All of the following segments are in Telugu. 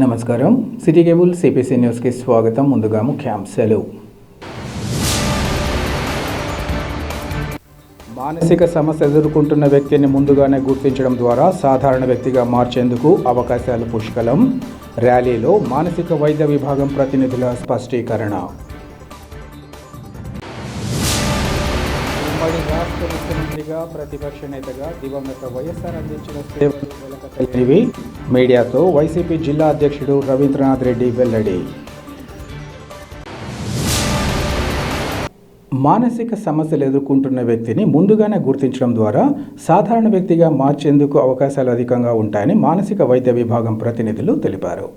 నమస్కారం. సిటీ కేబుల్ సిపిసి న్యూస్కి స్వాగతం. ముందుగా ముఖ్యాంశాలు. మానసిక సమస్య ఎదుర్కొంటున్న వ్యక్తిని ముందుగానే గుర్తించడం ద్వారా సాధారణ వ్యక్తిగా మార్చేందుకు అవకాశాలు పుష్కలం. ర్యాలీలో మానసిక వైద్య విభాగం ప్రతినిధుల స్పష్టీకరణ. ఉమ్మడి రాష్ట్ర ముఖ్యమంత్రిగా ప్రతిపక్ష నేతగా దివంగత వైఎస్ఆర్ అందించిన సేవలు వెలకట్టలేనివి. మీడియాతో వైసీపీ జిల్లా అధ్యక్షుడు రవీంద్రనాథ్ రెడ్డి వెల్లడి. మానసిక సమస్యలు ఎదుర్కొంటున్న వ్యక్తిని ముందుగానే గుర్తించడం ద్వారా సాధారణ వ్యక్తిగా మార్చేందుకు అవకాశాలు అధికంగా ఉంటాయని మానసిక వైద్య విభాగం ప్రతినిధులు తెలిపారు.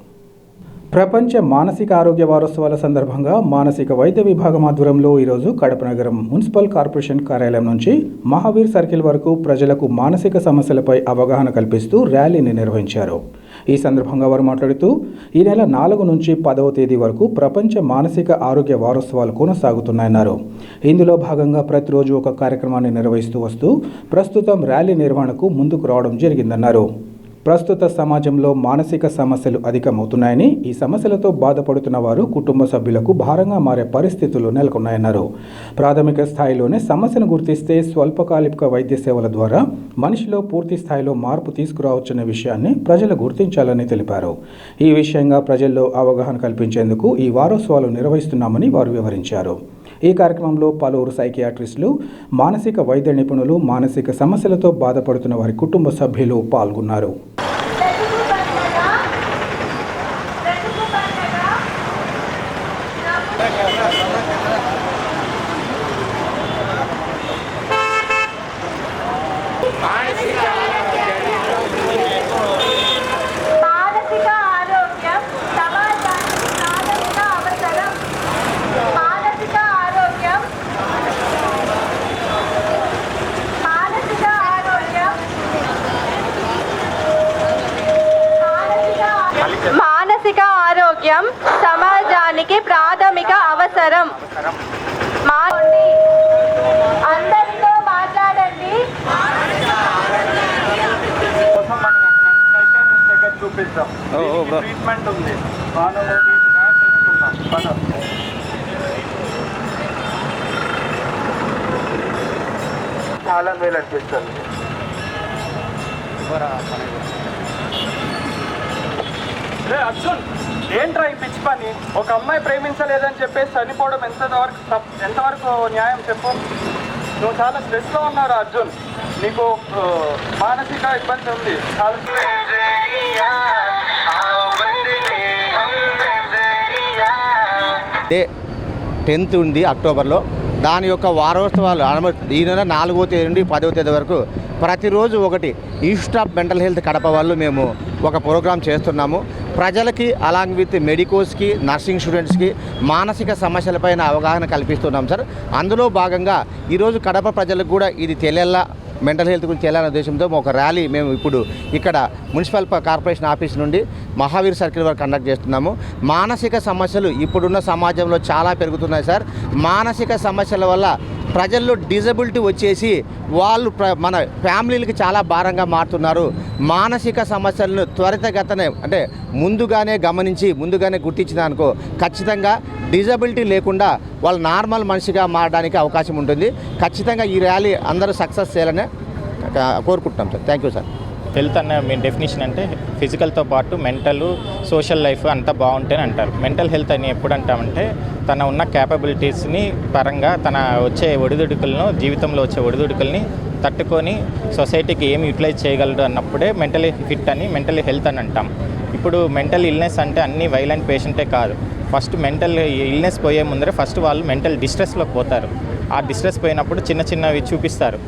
ప్రపంచ మానసిక ఆరోగ్య వారోత్సవాల సందర్భంగా మానసిక వైద్య విభాగం ఆధ్వర్యంలో ఈరోజు కడప నగరం మున్సిపల్ కార్పొరేషన్ కార్యాలయం నుంచి మహావీర్ సర్కిల్ వరకు ప్రజలకు మానసిక సమస్యలపై అవగాహన కల్పిస్తూ ర్యాలీని నిర్వహించారు. ఈ సందర్భంగా వారు మాట్లాడుతూ ఈ నెల 4 నుంచి 10వ తేదీ వరకు ప్రపంచ మానసిక ఆరోగ్య వారోత్సవాలు కొనసాగుతున్నాయన్నారు. ఇందులో భాగంగా ప్రతిరోజు ఒక కార్యక్రమాన్ని నిర్వహిస్తూ వస్తూ ప్రస్తుతం ర్యాలీ నిర్వహణకు ముందుకు రావడం జరిగిందన్నారు. ప్రస్తుత సమాజంలో మానసిక సమస్యలు అధికమవుతున్నాయని, ఈ సమస్యలతో బాధపడుతున్న వారు కుటుంబ సభ్యులకు భారంగా మారే పరిస్థితులు నెలకొన్నాయన్నారు. ప్రాథమిక స్థాయిలోనే సమస్యను గుర్తిస్తే స్వల్పకాలిక వైద్య సేవల ద్వారా మనిషిలో పూర్తి స్థాయిలో మార్పు తీసుకురావచ్చనే విషయాన్ని ప్రజలు గుర్తించాలని తెలిపారు. ఈ విషయంగా ప్రజల్లో అవగాహన కల్పించేందుకు ఈ వారోత్సవాలు నిర్వహిస్తున్నామని వారు వివరించారు. ఈ కార్యక్రమంలో పలువురు సైకియాట్రిస్టులు, మానసిక వైద్య నిపుణులు, మానసిక సమస్యలతో బాధపడుతున్న వారి కుటుంబ సభ్యులు పాల్గొన్నారు. మానసిక ఆరోగ్యం సమాజానికి ప్రాథమిక అవసరం. అందరితో మాట్లాడండి. ట్రీట్మెంట్ ఉంది. చాలా మేలు అనిపిస్తుంది. అర్జున్, ఏంట్రా ఈ పిచ్చి పని? ఒక అమ్మాయి ప్రేమించలేదని చెప్పేసి చనిపోవడం ఎంతవరకు న్యాయం చెప్పు? నువ్వు చాలా స్ట్రెస్లో ఉన్నావు అర్జున్. నీకు మానసిక ఇబ్బంది ఉంది. డే 10th ఉంది అక్టోబర్లో. దాని యొక్క వారోత్సవాలు ఈ నెల 4వ తేదీ నుండి 10వ తేదీ వరకు ప్రతిరోజు ఒకటి institute of mental health Kadapa వాళ్ళు మేము ఒక ప్రోగ్రాం చేస్తున్నాము. ప్రజలకి అలాంగ్ విత్ మెడికోస్కి, నర్సింగ్ స్టూడెంట్స్కి మానసిక సమస్యలపైన అవగాహన కల్పిస్తున్నాం సార్. అందులో భాగంగా ఈరోజు కడప ప్రజలకు కూడా ఇది తెలియాలా, మెంటల్ హెల్త్ గురించి తెలియాలనే ఉద్దేశంతో ఒక ర్యాలీ మేము ఇప్పుడు ఇక్కడ మున్సిపల్ కార్పొరేషన్ ఆఫీస్ నుండి మహావీర్ సర్కిల్ వరకు కండక్ట్ చేస్తున్నాము. మానసిక సమస్యలు ఇప్పుడున్న సమాజంలో చాలా పెరుగుతున్నాయి సార్. మానసిక సమస్యల వల్ల ప్రజల్లో డిజబిలిటీ వచ్చేసి వాళ్ళు మన ఫ్యామిలీలకి చాలా భారంగా మారుతున్నారు. మానసిక సమస్యలను త్వరితగతనే అంటే ముందుగానే గమనించి ముందుగానే గుర్తించినానుకో ఖచ్చితంగా డిజబిలిటీ లేకుండా వాళ్ళు నార్మల్ మనిషిగా మారడానికి అవకాశం ఉంటుంది. ఖచ్చితంగా ఈ ర్యాలీ అందరూ సక్సెస్ చేయాలని కోరుకుంటున్నాం sir. Thank you sir. Health అన్న మెయిన్ డెఫినేషన్ అంటే ఫిజికల్తో పాటు మెంటల్, సోషల్ లైఫ్ అంతా బాగుంటేనే అంటారు. మెంటల్ హెల్త్ అని ఎప్పుడు అంటామంటే తన ఉన్న క్యాపబిలిటీస్ని పరంగా తన వచ్చే ఒడిదుడుకులను, జీవితంలో వచ్చే ఒడిదుడుకుల్ని తట్టుకొని సొసైటీకి ఏమి యూటిలైజ్ చేయగలడు అన్నప్పుడే మెంటలీ ఫిట్ అని, మెంటలీ హెల్త్ అని అంటాం. ఇప్పుడు మెంటల్ ఇల్నెస్ అంటే అన్ని వైలెంట్ పేషెంటే కాదు. ఫస్ట్ మెంటల్ ఇల్నెస్ పోయే ముందరే ఫస్ట్ వాళ్ళు మెంటల్ డిస్ట్రెస్లోకి పోతారు. ఆ డిస్ట్రెస్ పోయినప్పుడు చిన్న చిన్నవి చూపిస్తారు.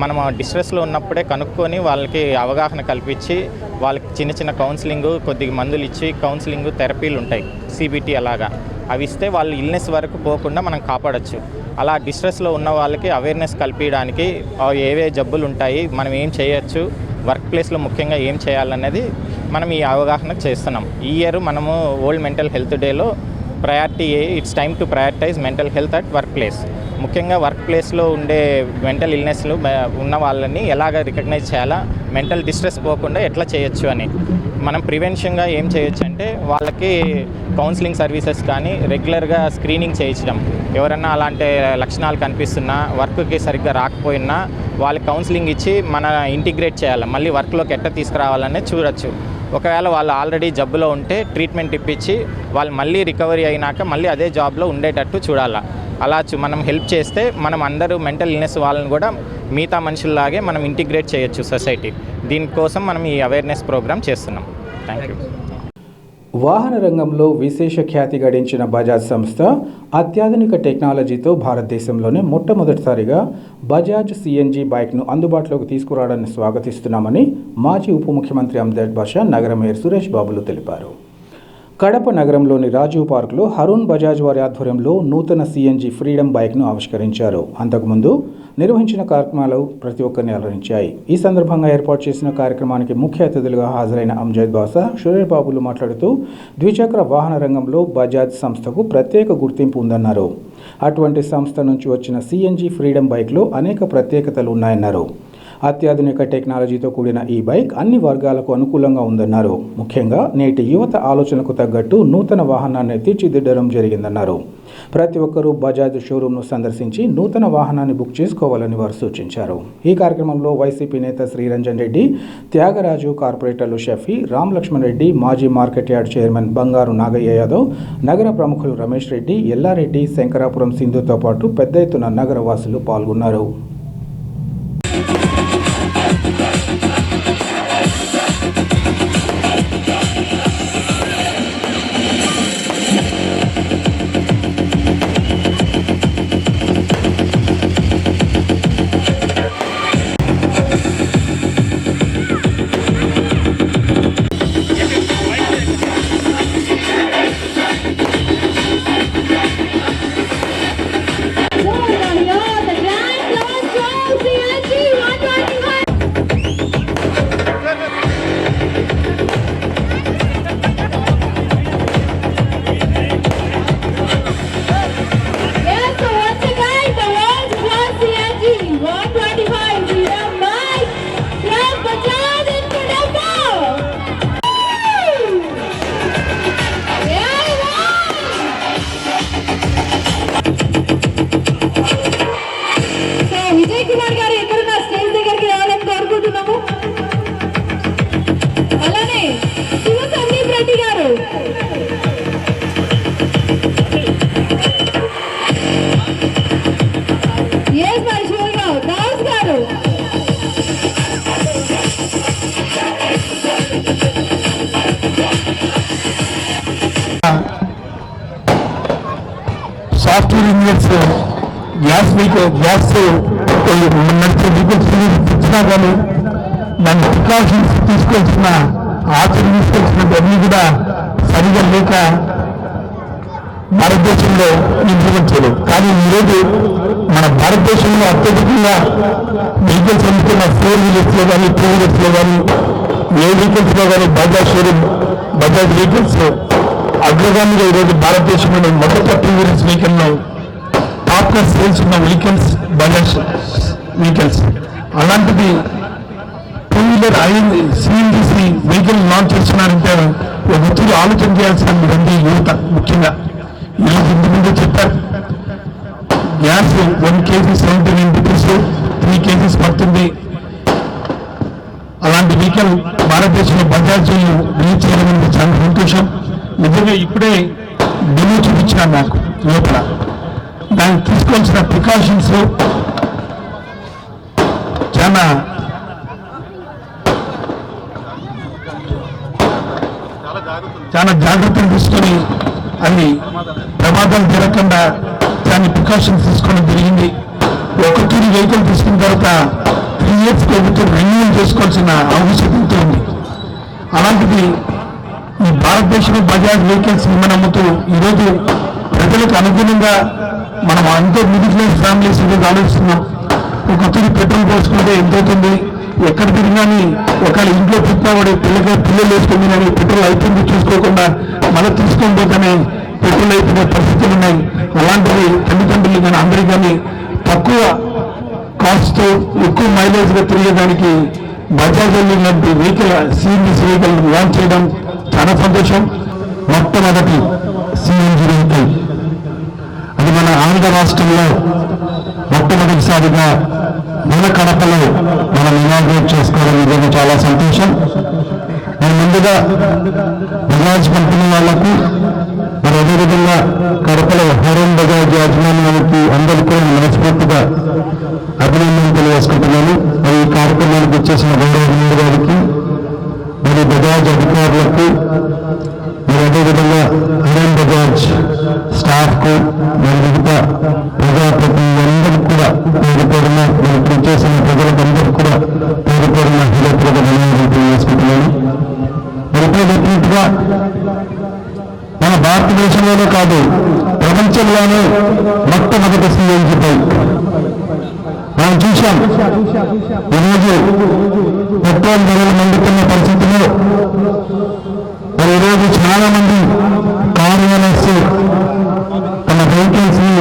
మనం ఆ డిస్ట్రెస్లో ఉన్నప్పుడే కనుక్కొని వాళ్ళకి అవగాహన కల్పించి వాళ్ళకి చిన్న చిన్న కౌన్సిలింగ్, కొద్దిగా మందులు ఇచ్చి కౌన్సిలింగ్, థెరపీలు ఉంటాయి, సిబిటి అలాగా. అవి ఇస్తే వాళ్ళు ఇల్నెస్ వరకు పోకుండా మనం కాపాడచ్చు. అలా డిస్ట్రెస్లో ఉన్న వాళ్ళకి అవేర్నెస్ కల్పించడానికి ఏవే జబ్బులు ఉంటాయి, మనం ఏం చేయొచ్చు, వర్క్ ప్లేస్లో ముఖ్యంగా ఏం చేయాలనేది మనం ఈ అవగాహన చేస్తున్నాం. ఈ ఇయర్ మనము వరల్డ్ మెంటల్ హెల్త్ డేలో priority it's time to prioritize mental health at work place. ముఖ్యంగా వర్క్ ప్లేస్లో ఉండే మెంటల్ ఇల్నెస్లు ఉన్న వాళ్ళని ఎలాగ రికగ్నైజ్ చేయాలా, మెంటల్ డిస్ట్రెస్ పోకుండా ఎట్లా చేయొచ్చు అని మనం ప్రివెన్షన్గా ఏం చేయొచ్చు అంటే వాళ్ళకి కౌన్సిలింగ్ సర్వీసెస్ కానీ రెగ్యులర్గా స్క్రీనింగ్ చేయించడం. ఎవరన్నా అలాంటి లక్షణాలు కనిపిస్తున్నా, వర్క్కి సరిగ్గా రాకపోయినా వాళ్ళకి కౌన్సిలింగ్ ఇచ్చి మన ఇంటిగ్రేట్ చేయాలి, మళ్ళీ వర్క్లోకి ఎట్లా తీసుకురావాలనే చూడొచ్చు. ఒకవేళ వాళ్ళు ఆల్రెడీ జబ్బులో ఉంటే ట్రీట్మెంట్ ఇప్పించి వాళ్ళు మళ్ళీ రికవరీ అయినాక మళ్ళీ అదే జాబ్లో ఉండేటట్టు చూడాలి. అలా మనం హెల్ప్ చేస్తే మనం అందరూ మెంటల్ ఇల్నెస్ వాళ్ళని కూడా మిగతా మనుషుల్లాగే మనం ఇంటిగ్రేట్ చేయొచ్చు సొసైటీ. దీనికోసం మనం ఈ అవేర్నెస్ ప్రోగ్రామ్ చేస్తున్నాం. Thank you. వాహన రంగంలో విశేష ఖ్యాతి గడించిన బజాజ్ సంస్థ అత్యాధునిక టెక్నాలజీతో భారతదేశంలోనే మొట్టమొదటిసారిగా బజాజ్ సిఎన్జి బైక్ను అందుబాటులోకి తీసుకురావడాన్ని స్వాగతిస్తున్నామని మాజీ ఉప ముఖ్యమంత్రి అమ్జద్ బాషా నగర మేయర్ సురేష్ బాబులు తెలిపారు. కడప నగరంలోని రాజీవ్ పార్క్లో హరుణ్ బజాజ్ వారి ఆధ్వర్యంలో నూతన సిఎన్జి ఫ్రీడమ్ బైక్ను ఆవిష్కరించారు. అంతకుముందు నిర్వహించిన కార్యక్రమాలు ప్రతి ఒక్కరిని అలరించాయి. ఈ సందర్భంగా ఏర్పాటు చేసిన కార్యక్రమానికి ముఖ్య అతిథులుగా హాజరైన అమ్జద్ బాషా, సురేష్ బాబులు మాట్లాడుతూ ద్విచక్ర వాహన రంగంలో బజాజ్ సంస్థకు ప్రత్యేక గుర్తింపు ఉందన్నారు. అటువంటి సంస్థ నుంచి వచ్చిన సిఎన్జి ఫ్రీడమ్ బైక్లో అనేక ప్రత్యేకతలు ఉన్నాయన్నారు. అత్యాధునిక టెక్నాలజీతో కూడిన ఈ బైక్ అన్ని వర్గాలకు అనుకూలంగా ఉందన్నారు. ముఖ్యంగా నేటి యువత ఆలోచనకు తగ్గట్టు నూతన వాహనాన్ని తీర్చిదిద్దడం జరిగిందన్నారు. ప్రతి ఒక్కరూ బజాజ్ షోరూంను సందర్శించి నూతన వాహనాన్ని బుక్ చేసుకోవాలని వారు సూచించారు. ఈ కార్యక్రమంలో వైసీపీ నేత శ్రీరంజన్ రెడ్డి, త్యాగరాజు, కార్పొరేటర్లు షఫీ, రామ్ లక్ష్మణ్ రెడ్డి, మాజీ మార్కెట్ యార్డ్ చైర్మన్ బంగారు నాగయ్య యాదవ్, నగర ప్రముఖులు రమేష్ రెడ్డి, ఎల్లారెడ్డి, శంకరాపురం సింధుతో పాటు పెద్ద ఎత్తున నగర వాసులు పాల్గొన్నారు. సాఫ్ట్వేర్ ఇంజనీర్స్ గ్యాస్ నడిచే వెహికల్స్ ఇచ్చినా కానీ దాని ప్రికాషన్స్ తీసుకోవాల్సిన ఆచరణ తీసుకోవాల్సినవన్నీ కూడా సరిగా లేక భారతదేశంలో ఇంప్లిమెంట్ చేయలేదు. కానీ ఈరోజు మన భారతదేశంలో అత్యధికంగా వెహికల్స్ అమ్ముతున్న 4 వీలర్స్లో కానీ 2 వీలర్స్లో కానీ ఏ వెహికల్స్లో కానీ బజాజ్ షోరూమ్, బజాజ్ వెహికల్స్ అగ్రగామిగా ఈరోజు భారతదేశంలో మొదట 2 వీలర్స్ వెహికల్లో టాప్ క్లాస్ సేల్స్ ఉన్న వెహికల్స్ బజాజ్ వెహికల్స్. అలాంటిది 2 వీలర్ సిఎన్జి వెహికల్ లాంచ్ చేస్తున్నారంటే ఒక తీరు ఆలోచన చేయాల్సిన యువత ముఖ్యంగా. ఈరోజు ఇంతకుముందు చెప్పారు, గ్యాస్ 1 kg 79 rupees, 3 kgs పడుతుంది. అలాంటి వెహికల్ భారతదేశంలో బజాజ్ రిలీజ్ చేయడం అనేది చాలా సంతోషం. నిజంగా ఇప్పుడే డెమో చూపించిన నాకు లోపల దానికి తీసుకోవాల్సిన ప్రికాషన్స్ చాలా జాగ్రత్తలు తీసుకొని అది ప్రమాదాలు జరగకుండా దాన్ని ప్రికాషన్స్ తీసుకోవడం జరిగింది. ఒకటి వెహికల్ తీసుకున్న తర్వాత 3 years రెన్యూవల్ చేసుకోవాల్సిన ఆవశ్యకత ఉంది. అలాంటిది ఈ భారతదేశంలో బజాజ్ వెహికల్స్ మనం అమ్ముతూ ఈరోజు ప్రజలకు అనుగుణంగా మనం ఎంతో మిడిల్ క్లాస్ ఫ్యామిలీస్ ఈరోజు ఆలోచిస్తున్నాం. ఒక తూరి పెట్రోల్ పోసుకుంటే ఎంత అవుతుంది, ఎక్కడ తిరిగాని ఒకవేళ ఇంట్లో పిల్లలు వేసుకుంది కానీ పెట్రోల్ అయిపోయింది చూసుకోకుండా మళ్ళీ తీసుకొని పోతానే సెటిల్ అయిపోయే పరిస్థితులు ఉన్నాయి. అలాంటివి తల్లిదండ్రులు కానీ అందరికీ కానీ తక్కువ కాస్ట్ ఎక్కువ మైలేజ్గా తిరిగేదానికి బజాజ్ లాంటి వెహికల్ సిఎన్జి వెహికల్ లాంచ్ చేయడం చాలా సంతోషం. మొట్టమొదటి సిఎన్జి వెహికల్ అది మన ఆంధ్ర రాష్ట్రంలో మొట్టమొదటిసారిగా మన కడపలో మనం ఇనాగ్రేట్ చేసుకోవడం నిజంగా చాలా సంతోషం. నేను ముందుగా బజాజ్ కంపెనీ వాళ్లకు మరి అదేవిధంగా కడపలో హరోన్ బజాజ్ యాజమాన్యానికి అందరికీ కూడా మనస్ఫూర్తిగా అభినందనలు తెలియజేసుకుంటున్నాను. మరి ఈ కార్యక్రమానికి వచ్చేసిన గౌరవ గారికి మరి బజాజ్ అధికారులకు మరి అదేవిధంగా హరోన్ బజాజ్ స్టాఫ్కు మరి మిగతా ప్రజాప్రతినిధులందరికీ కూడా పేరు పేరున మరి చేసిన ప్రజలందరికీ కూడా పేరు పేరున హృదయపూర్వక ధన్యవాదాలు తెలియజేసుకుంటున్నాను. మరి ఇప్పుడు చెప్పినట్టుగా మన భారతదేశంలోనే కాదు ప్రపంచంలోనే మొట్టమొదటి సిఎన్జి బైక్ మనం చూశాం. ఈరోజు పెట్రోల్ ధరలు మండుతున్న పరిస్థితిలో మరి ఈరోజు చాలా మంది కారు ఓనర్స్ తమ వెహికల్స్ ని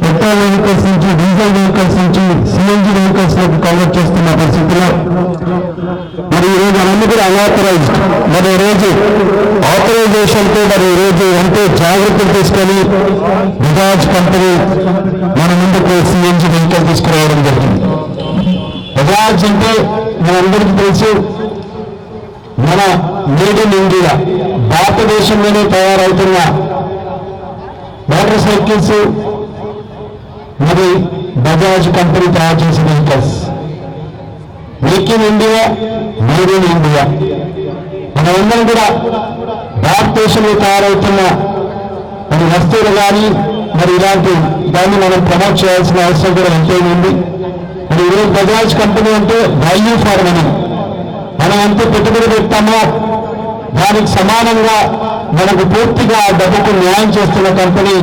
పెట్రోల్ వెహికల్స్ నుంచి డీజిల్ వెహికల్స్ నుంచి సిఎన్జి వెహికల్స్ లోకి కన్వర్ట్ చేస్తున్న పరిస్థితిలో మరి ఈరోజు అవన్నీ కూడా అన్ఆథరైజ్డ్. మరి ఈరోజు ఆథరైజేషన్తో మరి ఈరోజు ఎంతో జాగ్రత్తలు తీసుకొని బజాజ్ కంపెనీ మన ముందుకు సిఎన్జి వెహికల్ తీసుకురావడం జరిగింది. బజాజ్ అంటే మనందరికీ తెలుసు మన మేడ్ ఇన్ ఇండియా భారతదేశంలోనే తయారవుతున్న మోటార్ సైకిల్స్ మరి బజాజ్ కంపెనీ తయారు చేసిన vehicles. Make in India, made in India. మనమందరం కూడా భారతదేశంలో తయారవుతున్న మరి వస్తువులు కానీ మరి ఇలాంటి దాన్ని మనం ప్రమోట్ చేయాల్సిన అవసరం కూడా ఎంతైనా ఉంది. మరి ఈరోజు బజాజ్ కంపెనీ అంటే వాల్యూ ఫర్ మనీ. మనం ఎంత పెట్టుబడి పెడతామో దానికి సమానంగా మనకు పూర్తిగా ఆ డబ్బుకు న్యాయం చేస్తున్న కంపెనీ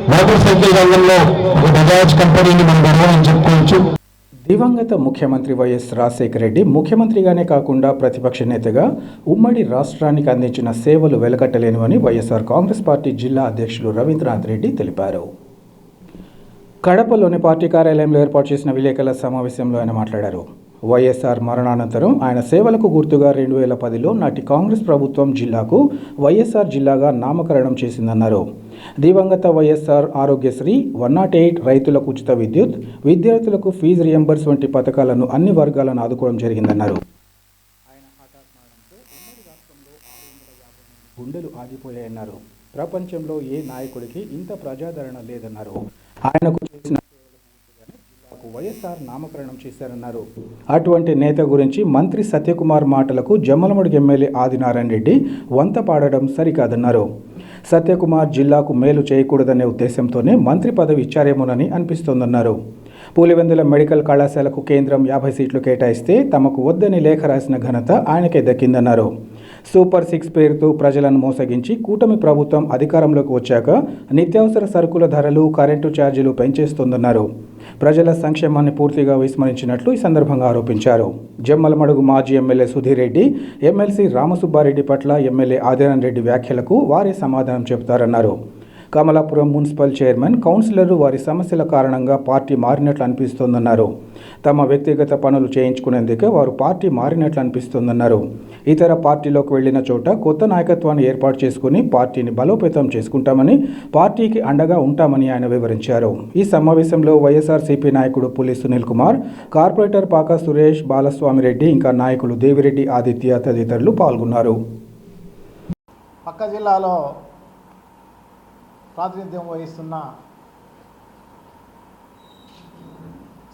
మోటార్ సైకిల్ రంగంలో ఒక బజాజ్ కంపెనీని మనం గర్వంగా చెప్పుకోవచ్చు. దివంగత ముఖ్యమంత్రి వైఎస్ రాజశేఖర రెడ్డి ముఖ్యమంత్రిగానే కాకుండా ప్రతిపక్ష నేతగా ఉమ్మడి రాష్ట్రానికి అందించిన సేవలు వెలకట్టలేనివని వైఎస్ఆర్ కాంగ్రెస్ పార్టీ జిల్లా అధ్యక్షులు రవీంద్రనాథ్ రెడ్డి తెలిపారు. కడపలోని పార్టీ కార్యాలయంలో ఏర్పాటు చేసిన విలేకరుల సమావేశంలో ఆయన మాట్లాడారు. వైఎస్ఆర్ మరణానంతరం ఆయన సేవలకు గుర్తుగా 2010లో నాటి కాంగ్రెస్ ప్రభుత్వం జిల్లాకు వైఎస్ఆర్ జిల్లాగా నామకరణం చేసిందన్నారు. దివంగత వైఎస్ఆర్ ఆరోగ్యశ్రీ, 108 రైతులకు ఉచిత విద్యుత్, విద్యార్థులకు ఫీజు రియంబర్స్ వంటి పథకాలను అన్ని వర్గాలను ఆదుకోవడం జరిగిందన్నారు. ఆయన హఠాత్ మరణంతో ఉమ్మడి రాష్ట్రంలో 650 గుండెలు ఆగిపోయాయన్నారు. ప్రపంచంలో ఏ నాయకుడికి ఇంత ప్రజాదరణ లేదన్నారు. ఆయనకు చేసిన వైఎస్ఆర్ నామకరణం చేశారన్నారు. అటువంటి నేత గురించి మంత్రి సత్యకుమార్ మాటలకు జమ్మలమడుగు ఎమ్మెల్యే ఆదినారాయణ రెడ్డి వంత పాడడం సరికాదన్నారు. సత్యకుమార్ జిల్లాకు మేలు చేయకూడదనే ఉద్దేశంతోనే మంత్రి పదవి ఇచ్చారేమోనని అనిపిస్తోందన్నారు. పూలివెందుల మెడికల్ కళాశాలకు కేంద్రం 50 సీట్లు కేటాయిస్తే తమకు వద్దని లేఖ రాసిన ఘనత ఆయనకే దక్కిందన్నారు. సూపర్ 6 పేరుతో ప్రజలను మోసగించి కూటమి ప్రభుత్వం అధికారంలోకి వచ్చాక నిత్యావసర సరుకుల ధరలు, కరెంటు ఛార్జీలు పెంచేస్తోందన్నారు. ప్రజల సంక్షేమాన్ని పూర్తిగా విస్మరించినట్లు ఈ సందర్భంగా ఆరోపించారు. జమ్మలమడుగు మాజీ ఎమ్మెల్యే సుధీర్ రెడ్డి, ఎమ్మెల్సీ రామసుబ్బారెడ్డి పట్ల ఎమ్మెల్యే ఆదినారాయణ రెడ్డి వ్యాఖ్యలకు వారే సమాధానం చెబుతారన్నారు. కమలాపురం మున్సిపల్ చైర్మన్, కౌన్సిలర్లు వారి సమస్యల కారణంగా పార్టీ మారినట్లు అనిపిస్తోందన్నారు. తమ వ్యక్తిగత పనులు చేయించుకునేందుకే వారు పార్టీ మారినట్లు అనిపిస్తోందన్నారు. ఇతర పార్టీలోకి వెళ్లిన చోట కొత్త నాయకత్వాన్ని ఏర్పాటు చేసుకుని పార్టీని బలోపేతం చేసుకుంటామని, పార్టీకి అండగా ఉంటామని ఆయన వివరించారు. ఈ సమావేశంలో వైఎస్ఆర్సీపీ నాయకుడు పులి సునీల్ కుమార్, కార్పొరేటర్ పాకా సురేష్, బాలస్వామిరెడ్డి, ఇంకా నాయకులు దేవిరెడ్డి ఆదిత్య తదితరులు పాల్గొన్నారు. పక్క జిల్లాలో ప్రాతినిధ్యం వహిస్తున్న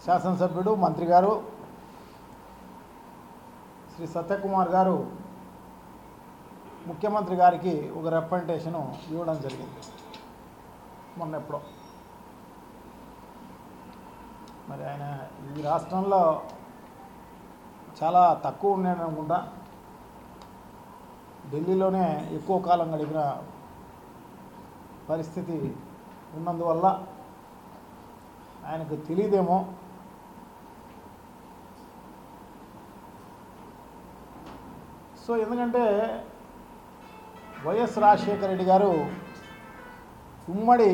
శాసనసభ్యుడు, మంత్రి గారు శ్రీ సత్యకుమార్ గారు ముఖ్యమంత్రి గారికి ఒక రిప్రజెంటేషను ఇవ్వడం జరిగింది మొన్న ఎప్పుడో. మరి ఆయన ఈ రాష్ట్రంలో చాలా తక్కువ ఉన్నాడు అనుకుంటా. ఢిల్లీలోనే ఎక్కువ కాలం గడిపిన పరిస్థితి ఉన్నందువల్ల ఆయనకు తెలియదేమో. సో ఎందుకంటే వైఎస్ రాజశేఖర రెడ్డి గారు ఉమ్మడి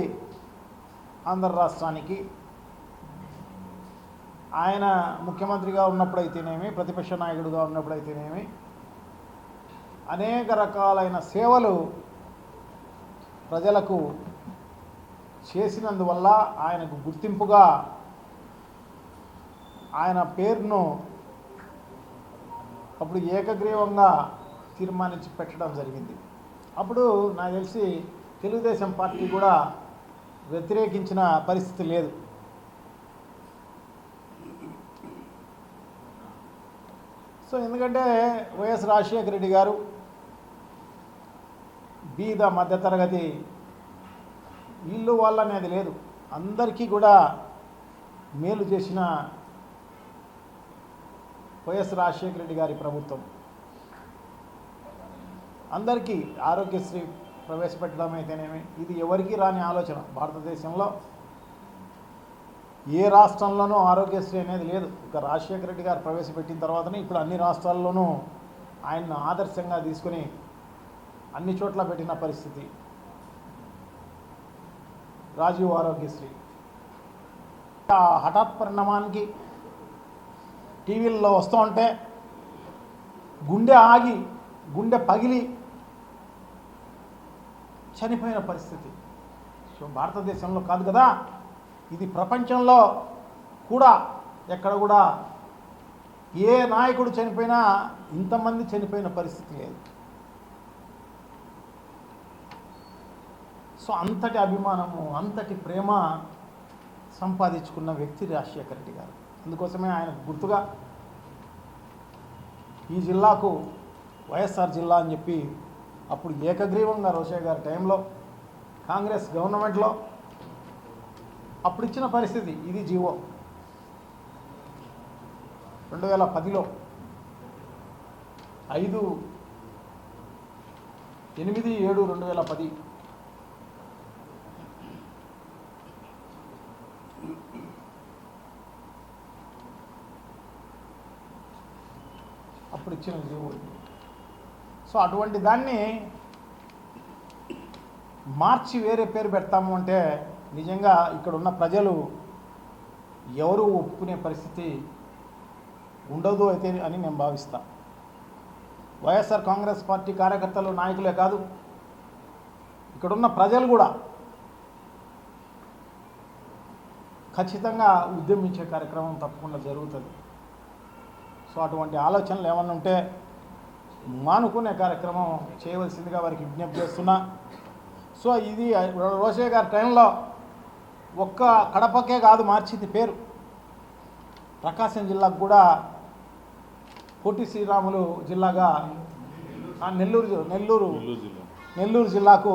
ఆంధ్ర రాష్ట్రానికి ఆయన ముఖ్యమంత్రిగా ఉన్నప్పుడైతేనేమి, ప్రతిపక్ష నాయకుడిగా ఉన్నప్పుడైతేనేమి అనేక రకాలైన సేవలు ప్రజలకు చేసినందువల్ల ఆయనకు గుర్తింపుగా ఆయన పేరును అప్పుడు ఏకగ్రీవంగా తీర్మానించి పెట్టడం జరిగింది. అప్పుడు నాకు తెలిసి తెలుగుదేశం పార్టీ కూడా వ్యతిరేకించిన పరిస్థితి లేదు. సో ఎందుకంటే వైఎస్ రాజశేఖర రెడ్డి గారు బీద మధ్యతరగతి వీళ్ళు వాళ్ళ అనేది లేదు, అందరికీ కూడా మేలు చేసిన వైఎస్ రాజశేఖర రెడ్డి గారి ప్రభుత్వం. అందరికీ ఆరోగ్యశ్రీ ప్రవేశపెట్టడం అయితేనేమి, ఇది ఎవరికీ రాని ఆలోచన. భారతదేశంలో ఏ రాష్ట్రంలోనూ ఆరోగ్యశ్రీ అనేది లేదు. ఇక రాజశేఖర రెడ్డి గారు ప్రవేశపెట్టిన తర్వాతనే ఇప్పుడు అన్ని రాష్ట్రాల్లోనూ ఆయన్ను ఆదర్శంగా తీసుకుని అన్ని చోట్ల పెట్టిన పరిస్థితి రాజీవ్ ఆరోగ్యశ్రీ. ఆ హఠాత్ పరిణామానికి టీవీల్లో వస్తూ ఉంటే గుండె ఆగి గుండె పగిలి చనిపోయిన పరిస్థితి. సో భారతదేశంలో కాదు కదా, ఇది ప్రపంచంలో కూడా ఎక్కడ కూడా ఏ నాయకుడు చనిపోయినా ఇంతమంది చనిపోయిన పరిస్థితి లేదు. సో అంతటి అభిమానము, అంతటి ప్రేమ సంపాదించుకున్న వ్యక్తి రాజశేఖర రెడ్డి గారు. అందుకోసమే ఆయనకు గుర్తుగా ఈ జిల్లాకు వైఎస్ఆర్ జిల్లా అని చెప్పి అప్పుడు ఏకగ్రీవంగా రోషయ్య గారి టైంలో కాంగ్రెస్ గవర్నమెంట్లో అప్పుడు ఇచ్చిన పరిస్థితి. ఇది జీవో 2010లో 5/8/2010 అప్పుడు ఇచ్చిన జీవో. సో అటువంటి దాన్ని మార్చి వేరే పేరు పెడతాము అంటే నిజంగా ఇక్కడ ఉన్న ప్రజలు ఎవరు ఒప్పుకునే పరిస్థితి ఉండదు అయితే అని నేను భావిస్తాను. వైఎస్ఆర్ కాంగ్రెస్ పార్టీ కార్యకర్తలు, నాయకులే కాదు, ఇక్కడున్న ప్రజలు కూడా ఖచ్చితంగా ఉద్యమించే కార్యక్రమం తప్పకుండా జరుగుతుంది. సో అటువంటి ఆలోచనలు ఏమన్నా ఉంటే మానుకునే కార్యక్రమం చేయవలసిందిగా వారికి విజ్ఞప్తి చేస్తున్నా. సో ఇది రోషయ్య గారి టైంలో ఒక్క కడపకే కాదు మార్చింది పేరు, ప్రకాశం జిల్లాకు కూడా పొట్టి శ్రీరాములు జిల్లాగా నెల్లూరు జిల్లాకు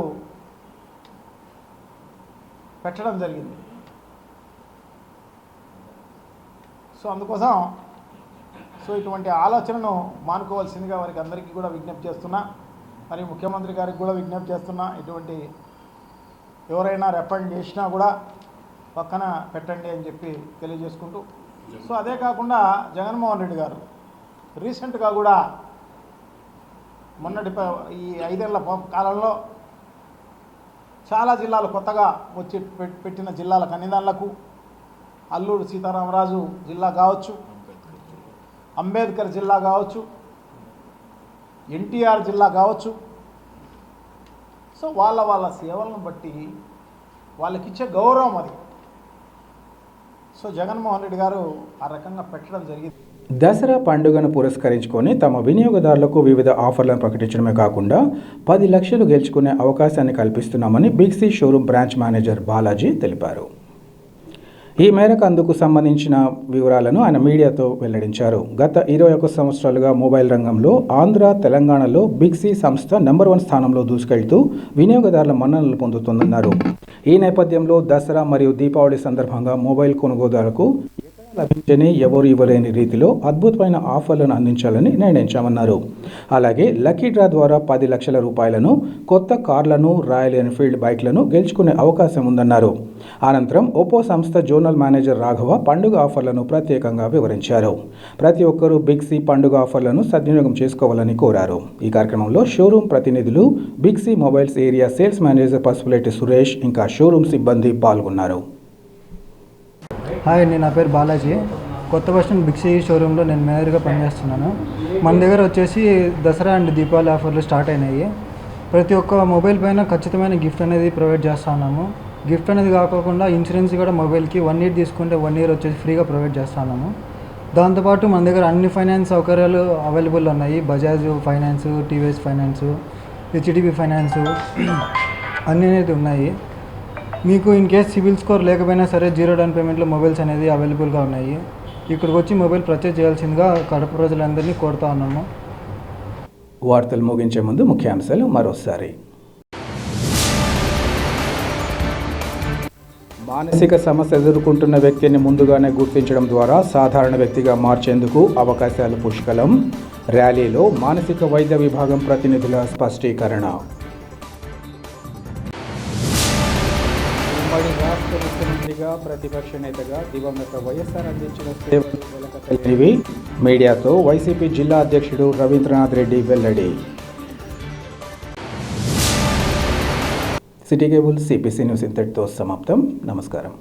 పెట్టడం జరిగింది. సో అందుకోసం ఇటువంటి ఆలోచనను మానుకోవాల్సిందిగా వారికి అందరికీ కూడా విజ్ఞప్తి చేస్తున్నా. మరి ముఖ్యమంత్రి గారికి కూడా విజ్ఞప్తి చేస్తున్నా, ఇటువంటి ఎవరైనా రెఫరెండ్ చేసినా కూడా పక్కన పెట్టండి అని చెప్పి తెలియజేసుకుంటూ. సో అదే కాకుండా జగన్మోహన్ రెడ్డి గారు రీసెంట్గా కూడా మొన్నటి ఈ 5 ఏళ్ల కాలంలో చాలా జిల్లాలు కొత్తగా వచ్చి పెట్టిన జిల్లాలకు అన్ని దానిలకు అల్లూరు సీతారామరాజు జిల్లా కావచ్చు, అంబేద్కర్ జిల్లా కావచ్చు, ఎన్టీఆర్ జిల్లా కావచ్చు. సో వాళ్ళ సేవలను బట్టి వాళ్ళకిచ్చే గౌరవం అది. సో జగన్మోహన్ రెడ్డి గారు ఆ రకంగా పెట్టడం జరిగింది. దసరా పండుగను పురస్కరించుకొని తమ వినియోగదారులకు వివిధ ఆఫర్లను ప్రకటించడమే కాకుండా 10 లక్షలు గెలుచుకునే అవకాశాన్ని కల్పిస్తున్నామని big C showroom branch manager Balaji తెలిపారు. ఈ మేరకు అందుకు సంబంధించిన వివరాలను ఆయన మీడియాతో వెల్లడించారు. గత 21 సంవత్సరాలుగా మొబైల్ రంగంలో ఆంధ్ర, తెలంగాణలో బిగ్ సి సంస్థ నెంబర్ 1 స్థానంలో దూసుకెళ్తూ వినియోగదారుల మన్ననలు పొందుతుందన్నారు. ఈ నేపథ్యంలో దసరా మరియు దీపావళి సందర్భంగా మొబైల్ కొనుగోదారులకు లభించని ఎవరు ఇవ్వలేని రీతిలో అద్భుతమైన ఆఫర్లను అందించాలని నిర్ణయించామన్నారు. అలాగే లక్కీ డ్రా ద్వారా 10 లక్షల రూపాయలను, కొత్త కార్లను, రాయల్ ఎన్ఫీల్డ్ బైక్లను గెలుచుకునే అవకాశం ఉందన్నారు. అనంతరం ఒప్పో సంస్థ జోనల్ మేనేజర్ రాఘవ పండుగ ఆఫర్లను ప్రత్యేకంగా వివరించారు. ప్రతి ఒక్కరూ బిగ్ సి పండుగ ఆఫర్లను సద్వినియోగం చేసుకోవాలని కోరారు. ఈ కార్యక్రమంలో షోరూం ప్రతినిధులు, Big C Mobiles area sales manager Pasupuleti Suresh, ఇంకా షోరూం సిబ్బంది పాల్గొన్నారు. హాయ్, నా పేరు బాలాజీ. కొత్త బస్ స్టాండ్ బిగ్ సి షోరూంలో నేను మేనేజర్గా పనిచేస్తున్నాను. మన దగ్గర వచ్చేసి దసరా అండ్ దీపావళి ఆఫర్లు స్టార్ట్ అయినాయి. ప్రతి ఒక్క మొబైల్ పైన ఖచ్చితమైన గిఫ్ట్ అనేది ప్రొవైడ్ చేస్తూ ఉన్నాము. గిఫ్ట్ అనేది కాకుండా ఇన్సూరెన్స్ కూడా మొబైల్కి 1 ఇయర్ తీసుకుంటే 1 ఇయర్ వచ్చేసి ఫ్రీగా ప్రొవైడ్ చేస్తున్నాము. దాంతోపాటు మన దగ్గర అన్ని ఫైనాన్స్ సౌకర్యాలు అవైలబుల్ ఉన్నాయి. Bajaj finance, TVS finance, HDB finance అన్నీ అనేది ఉన్నాయి. మీకు ఇన్ కేస్ సివిల్ స్కోర్ లేకపోయినా సరే 0 డౌన్ పేమెంట్లో మొబైల్స్ అనేది అవైలబుల్గా ఉన్నాయి. ఇక్కడికి వచ్చి మొబైల్ పర్చేజ్ చేయాల్సిందిగా కడప ప్రజలందరినీ కోరుతా ఉన్నాము. వార్తలు ముగించే ముందు ముఖ్యాంశాలు మరోసారి. మానసిక సమస్య ఎదుర్కొంటున్న వ్యక్తిని ముందుగానే గుర్తించడం ద్వారా సాధారణ వ్యక్తిగా మార్చేందుకు అవకాశాలు పుష్కలం. ర్యాలీలో మానసిక వైద్య విభాగం ప్రతినిధుల స్పష్టీకరణ. రాష్ట్ర ముఖ్యమంత్రిగా, ప్రతిపక్ష నేతగా దివంగత వైఎస్ఆర్ అందించిన సేవలు వెలకట్టలేనివి. మీడియాతో వైసీపీ జిల్లా అధ్యక్షుడు రవీంద్రనాథ్ రెడ్డి వెల్లడి. సిటీ కేబుల్ సిపిసి న్యూస్ ఇంతటితో సమాప్తం. నమస్కారం.